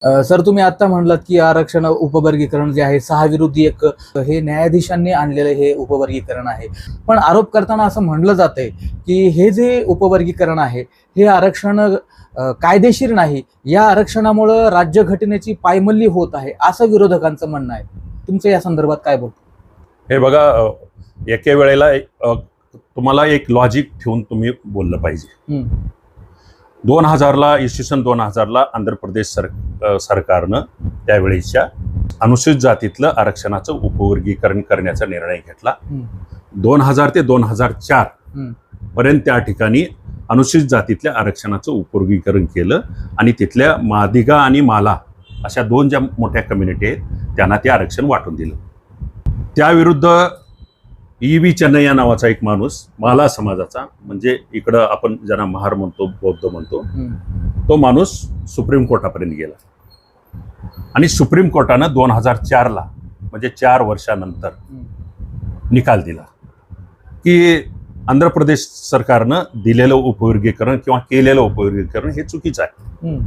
Sir, तुम्ही आता म्हणलात की आरक्षण उपवर्गीकरण जे आहे 6 विरुद्ध 1 हे न्यायाधीशांनी आणलेलं हे उपवर्गीकरण आहे. पण आरोप करताना असं म्हणलं जातंय की हे जे उपवर्गीकरण आहे हे आरक्षण कायदेशीर नाही. या आरक्षणामुळे राज्यघटनेची पायमल्ली होत आहे असं विरोधकांचं म्हणणं आहे. तुमचं या संदर्भात काय बोलतो? हे बघा, एके वेळेला तुम्हाला एक लॉजिक ठेवून तुम्ही बोललं पाहिजे. 2000ला इसवी सन 2000ला आंध्र प्रदेश सरकारनं त्यावेळेच्या अनुसूचित जातीतलं आरक्षणाचं उपवर्गीकरण करण्याचा निर्णय घेतला. 2000 ते 2004 पर्यंत त्या ठिकाणी अनुसूचित जातीतल्या आरक्षणाचं उपवर्गीकरण केलं आणि तिथल्या मादिगा आणि माला अशा 2 ज्या मोठ्या कम्युनिटी आहेत त्यांना ते आरक्षण वाटून दिलं. त्याविरुद्ध E.V. चेन्नैया नावाचा एक माणूस, माला समाजाचा, म्हणजे इकडं आपण ज्यांना महार म्हणतो, बौद्ध म्हणतो, तो माणूस सुप्रीम कोर्टापर्यंत गेला आणि सुप्रीम कोर्टानं 2004ला म्हणजे 4 वर्षानंतर निकाल दिला की आंध्र प्रदेश सरकारनं दिलेलं उपवर्गीकरण किंवा केलेलं उपवर्गीकरण हे चुकीचं आहे,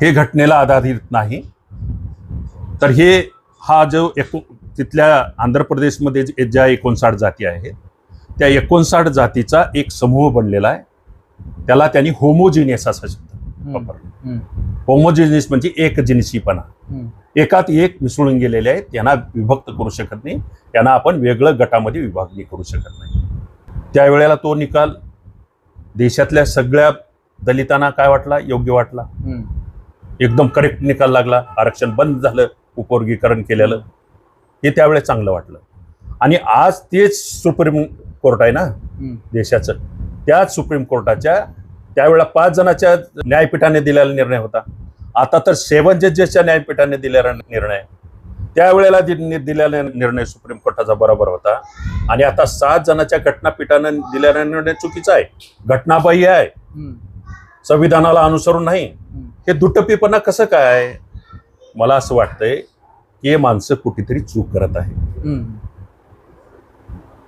हे घटनेला आधारित नाही. तर हा जो तिथल्या आंध्र प्रदेशमध्ये ज्या 59 जाती आहेत त्या 59 जातीचा एक समूह बनलेला आहे. त्याला त्यांनी होमोजिनियस असा शब्द वापरला. होमोजिनियस म्हणजे एकजिनसीपणा, एकात एक मिसळून गेलेले आहेत, त्यांना विभक्त करू शकत नाही, त्यांना आपण वेगळं गटामध्ये विभागणी करू शकत नाही. त्यावेळेला तो निकाल देशातल्या सगळ्या दलितांना काय वाटला? योग्य वाटला. एकदम करेक्ट निकाल लागला. आरक्षण बंद झालं, उपवर्गीकरण केलेलं हे त्यावेळेस चांगलं वाटलं. आणि आज तेच सुप्रीम कोर्ट आहे ना देशाचं, त्याच सुप्रीम कोर्टाच्या त्यावेळेला 5 जणांच्या न्यायपीठाने दिलेला निर्णय होता. आता तर 7 जजेसच्या न्यायपीठाने दिलेला निर्णय, त्यावेळेला दिलेला निर्णय सुप्रीम कोर्टाचा बरोबर होता. आणि आता 7 जणांच्या घटनापीठाने दिलेला निर्णय चुकीचा आहे, घटनाबाह्य आहे, संविधानाला अनुसरून नाही. हे दुटप्पीपणा कसं काय? मला असं वाटतंय की हे माणसं कुठेतरी चूक करत आहे.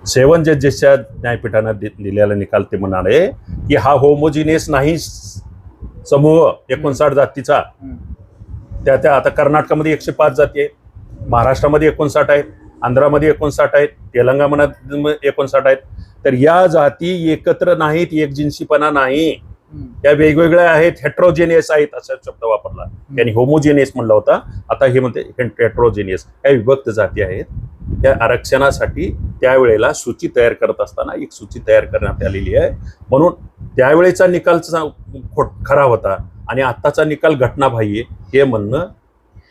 7 जजेसच्या न्यायपीठानं दिलेला निकाल ते म्हणाले की हा होमोजिनियस नाही समूह 59 जातीचा. त्या आता कर्नाटकामध्ये 105 जाती आहेत, महाराष्ट्रामध्ये 59 आहेत, आंध्रामध्ये 59 आहेत, तेलंगणामध्ये 59 आहेत. तर या जाती एकत्र नाहीत, एकजिन्सीपणा नाही, त्या वेगवेगळ्या आहेत, हेट्रोजेनियस आहेत असा शब्द वापरला. त्यांनी होमोजेनियस म्हणला होता, आता हे म्हणते हेट्रोजेनियस. या विभक्त जाती आहेत. त्या आरक्षणासाठी त्यावेळेला सूची तयार करत असताना एक सूची तयार करण्यात आलेली आहे. म्हणून त्यावेळेचा निकाल खरा होता आणि आत्ताचा निकाल घटनाबाह्य हे म्हणणं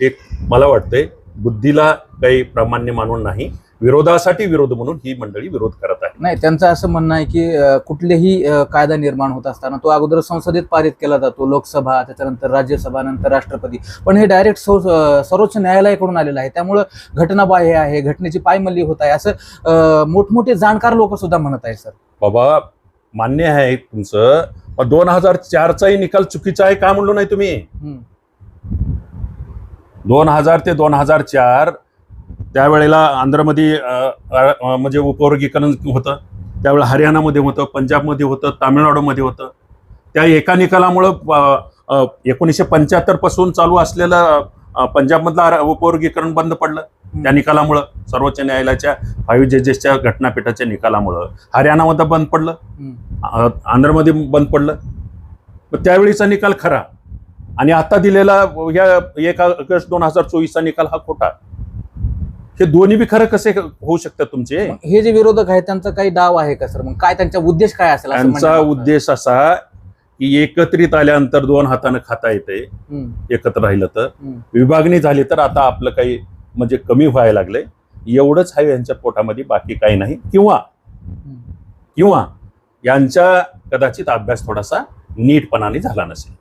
एक मला वाटतंय बुद्धीला काही प्रामाण्य मानून नाही, विरोधासाठी विरोध म्हणून ही मंडळी विरोध करत आहे. नाही, त्यांचं असं म्हणणं आहे की कुठलेही कायदा निर्माण होत असताना तो अगोदर संसदेत पारित केला जातो, लोकसभा, त्याच्यानंतर राज्यसभा, नंतर राष्ट्रपती. पण हे डायरेक्ट सर्वोच्च न्यायालयाकडून आलेलं आहे, त्यामुळं घटनाबाह्य आहे, घटनेची पायमल्ली होत आहे असं मोठमोठे जाणकार लोक सुद्धा म्हणत आहे. सर बाबा, मान्य आहे तुमचं, पण 2004चाही निकाल चुकीचा आहे का म्हणलो नाही तुम्ही? 2000 ते 2004 त्यावेळेला आंध्रमध्ये म्हणजे उपवर्गीकरण होतं, त्यावेळेला हरियाणामध्ये होतं, पंजाबमध्ये होतं, तामिळनाडूमध्ये होतं. त्या एका निकालामुळं 1975 पासून चालू असलेलं पंजाबमधलं उपवर्गीकरण बंद पडलं. त्या निकालामुळं, सर्वोच्च न्यायालयाच्या 5 जजेसच्या घटनापीठाच्या निकालामुळं हरियाणामध्ये बंद पडलं, आंध्रमध्ये बंद पडलं. त्यावेळीचा निकाल खरा आणि आता दिलेला या 1 ऑगस्ट 2024चा निकाल हा खोटा. हे दोन्ही बी खरं कसे होऊ शकतात तुमचे? हे जे विरोधक आहेत त्यांचा काही डाव आहे का सर? मग काय त्यांचा उद्देश काय असेल? त्यांचा उद्देश असा की एकत्रित आल्यानंतर 2 हातानं खाता येते, एकत्र राहिलं तर. विभागणी झाली तर आता आपलं काही म्हणजे कमी व्हायला लागलंय, एवढंच आहे यांच्या पोटामध्ये, बाकी काही नाही. किंवा यांचा कदाचित अभ्यास थोडासा नीटपणाने झाला नसेल.